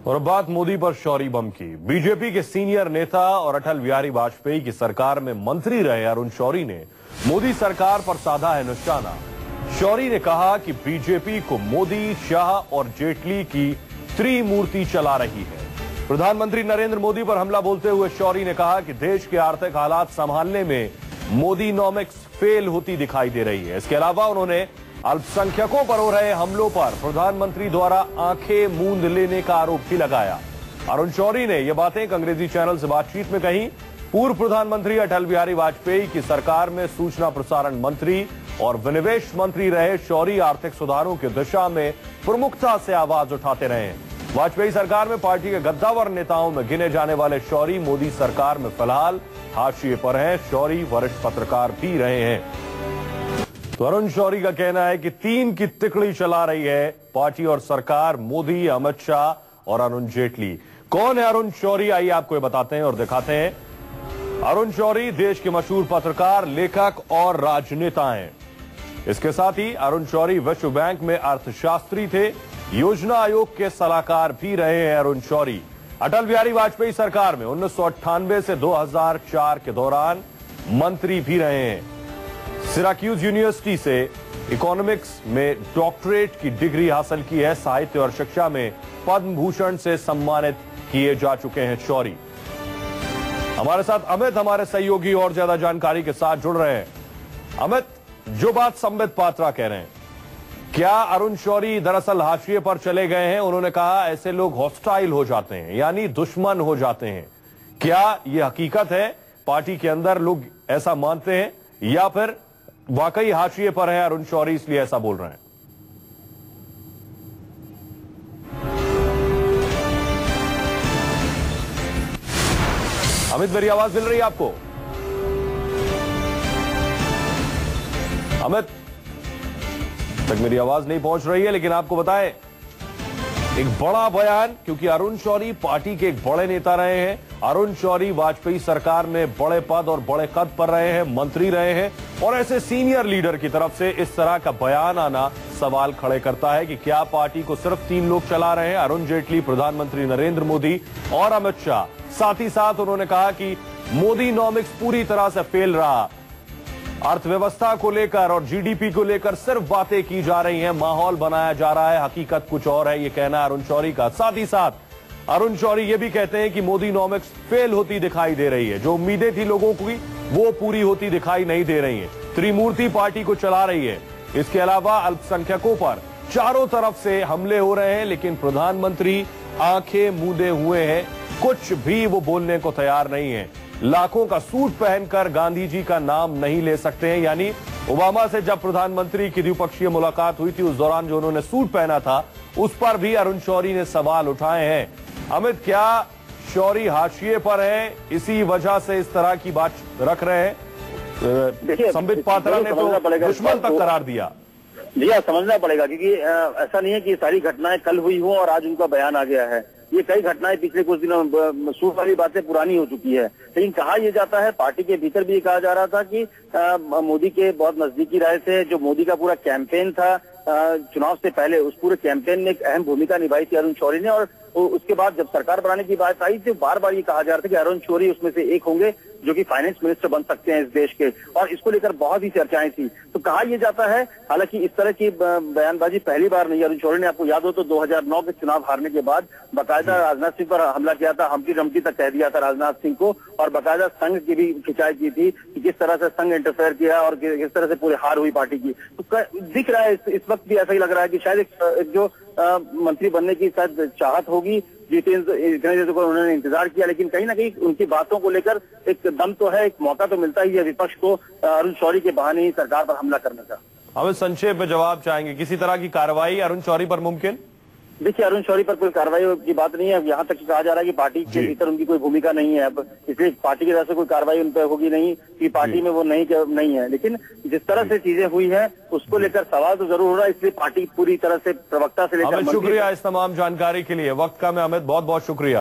और अब बात मोदी पर शौरी बम की। बीजेपी के सीनियर नेता और अटल बिहारी वाजपेयी की सरकार में मंत्री रहे अरुण शौरी ने मोदी सरकार पर साधा है निशाना। शौरी ने कहा कि बीजेपी को मोदी, शाह और जेटली की त्रिमूर्ति चला रही है। प्रधानमंत्री नरेंद्र मोदी पर हमला बोलते हुए शौरी ने कहा कि देश के आर्थिक हालात संभालने में मोदीनॉमिक्स फेल होती दिखाई दे रही है। इसके अलावा उन्होंने अल्पसंख्यकों पर हो रहे हमलों पर प्रधानमंत्री द्वारा आंखें मूंद लेने का आरोप भी लगाया। अरुण शौरी ने यह बातें एक अंग्रेजी चैनल से बातचीत में कही। पूर्व प्रधानमंत्री अटल बिहारी वाजपेयी की सरकार में सूचना प्रसारण मंत्री और विनिवेश मंत्री रहे शौरी आर्थिक सुधारों की दिशा में प्रमुखता से आवाज उठाते रहे। वाजपेयी सरकार में पार्टी के गद्दावर नेताओं में गिने जाने वाले शौरी मोदी सरकार में फिलहाल हाशिए पर हैं। शौरी वरिष्ठ पत्रकार भी रहे हैं। तो अरुण शौरी का कहना है कि 3 की तिकड़ी चला रही है पार्टी और सरकार, मोदी, अमित शाह और अरुण जेटली। कौन है अरुण शौरी, आइए आपको ये बताते हैं और दिखाते हैं। अरुण शौरी देश के मशहूर पत्रकार, लेखक और राजनेता हैं। इसके साथ ही अरुण शौरी विश्व बैंक में अर्थशास्त्री थे। योजना आयोग के सलाहकार भी रहे हैं अरुण शौरी। अटल बिहारी वाजपेयी सरकार में 1998 से 2004 के दौरान मंत्री भी रहे हैं। सिराक्यूज यूनिवर्सिटी से इकोनॉमिक्स में डॉक्टरेट की डिग्री हासिल की है। साहित्य और शिक्षा में पद्म भूषण से सम्मानित किए जा चुके हैं शौरी। हमारे साथ अमित, हमारे सहयोगी, और ज्यादा जानकारी के साथ जुड़ रहे हैं। अमित, जो बात संबित पात्रा कह रहे हैं, क्या अरुण शौरी दरअसल हाशिए पर चले गए हैं? उन्होंने कहा ऐसे लोग हॉस्टाइल हो जाते हैं, यानी दुश्मन हो जाते हैं। क्या यह हकीकत है? पार्टी के अंदर लोग ऐसा मानते हैं या फिर वाकई हाशिए पर है अरुण शौरी इसलिए ऐसा बोल रहे हैं? अमित, मेरी आवाज मिल रही है आपको? अमित तक मेरी आवाज नहीं पहुंच रही है, लेकिन आपको बताएं एक बड़ा बयान, क्योंकि अरुण शौरी पार्टी के एक बड़े नेता रहे हैं। अरुण शौरी वाजपेयी सरकार में बड़े पद और बड़े कद पर रहे हैं, मंत्री रहे हैं, और ऐसे सीनियर लीडर की तरफ से इस तरह का बयान आना सवाल खड़े करता है कि क्या पार्टी को सिर्फ 3 लोग चला रहे हैं, अरुण जेटली, प्रधानमंत्री नरेंद्र मोदी और अमित शाह। साथ ही साथ उन्होंने कहा कि मोदीनॉमिक्स पूरी तरह से फेल रहा। अर्थव्यवस्था को लेकर और जीडीपी को लेकर सिर्फ बातें की जा रही हैं, माहौल बनाया जा रहा है, हकीकत कुछ और है, ये कहना अरुण शौरी का। साथ ही साथ अरुण शौरी ये भी कहते हैं कि मोदीनॉमिक्स फेल होती दिखाई दे रही है। जो उम्मीदें थी लोगों की वो पूरी होती दिखाई नहीं दे रही है। त्रिमूर्ति पार्टी को चला रही है। इसके अलावा अल्पसंख्यकों पर चारों तरफ से हमले हो रहे हैं, लेकिन प्रधानमंत्री आंखें मूंदे हुए हैं, कुछ भी वो बोलने को तैयार नहीं है। लाखों का सूट पहनकर गांधी जी का नाम नहीं ले सकते हैं। यानी ओबामा से जब प्रधानमंत्री की द्विपक्षीय मुलाकात हुई थी, उस दौरान जो उन्होंने सूट पहना था उस पर भी अरुण शौरी ने सवाल उठाए हैं। अमित, क्या शौरी हाशिए पर है, इसी वजह से इस तरह की बात रख रहे हैं? संबित पात्रा ने तो दुश्मन तक करार दिया। जी हाँ, समझना पड़ेगा, क्योंकि ऐसा नहीं है कि सारी घटनाएं कल हुई हो और आज उनका बयान आ गया है। ये कई घटनाएं पिछले कुछ दिनों में, सूट वाली बातें पुरानी हो चुकी है। लेकिन कहा यह जाता है, पार्टी के भीतर भी ये कहा जा रहा था कि मोदी के बहुत नजदीकी रहे थे। जो मोदी का पूरा कैंपेन था चुनाव से पहले, उस पूरे कैंपेन में एक अहम भूमिका निभाई थी अरुण शौरी ने। और उसके बाद जब सरकार बनाने की बात आई तो बार बार ये कहा जा रहा था कि अरुण शौरी उसमें से एक होंगे जो कि फाइनेंस मिनिस्टर बन सकते हैं इस देश के, और इसको लेकर बहुत ही चर्चाएं थी। तो कहा यह जाता है, हालांकि इस तरह की बयानबाजी पहली बार नहीं। अरुण शौरी ने, आपको याद हो तो 2009 के चुनाव हारने के बाद बाकायदा राजनाथ सिंह पर हमला किया था, हमकी रमटी तक कह दिया था राजनाथ सिंह को, और बाकायदा संघ की भी खिंचाई की थी कि किस तरह से संघ इंटरफेयर किया और किस तरह से पूरी हार हुई पार्टी की। तो दिख रहा है इस वक्त भी ऐसा ही लग रहा है कि शायद एक जो मंत्री बनने की शायद चाहत होगी, इतने देर को उन्होंने इंतजार किया, लेकिन कहीं ना कहीं उनकी बातों को लेकर एक दम तो है, एक मौका तो मिलता ही है विपक्ष को अरुण शौरी के बहाने ही सरकार पर हमला करने का। हमें संक्षेप में जवाब चाहेंगे, किसी तरह की कार्रवाई अरुण शौरी पर मुमकिन? देखिए, अरुण शौरी पर कोई कार्रवाई की बात नहीं है। यहाँ तक कहा जा रहा है कि पार्टी के भीतर उनकी कोई भूमिका नहीं है, अब इसलिए पार्टी की तरफ से कोई कार्रवाई उन पर होगी नहीं, कि पार्टी में वो नहीं है। लेकिन जिस तरह से चीजें हुई है उसको लेकर सवाल तो जरूर हो रहा है, इसलिए पार्टी पूरी तरह से प्रवक्ता से लेकर। शुक्रिया इस तमाम जानकारी के लिए। वक्त का मैं अमित, बहुत बहुत शुक्रिया।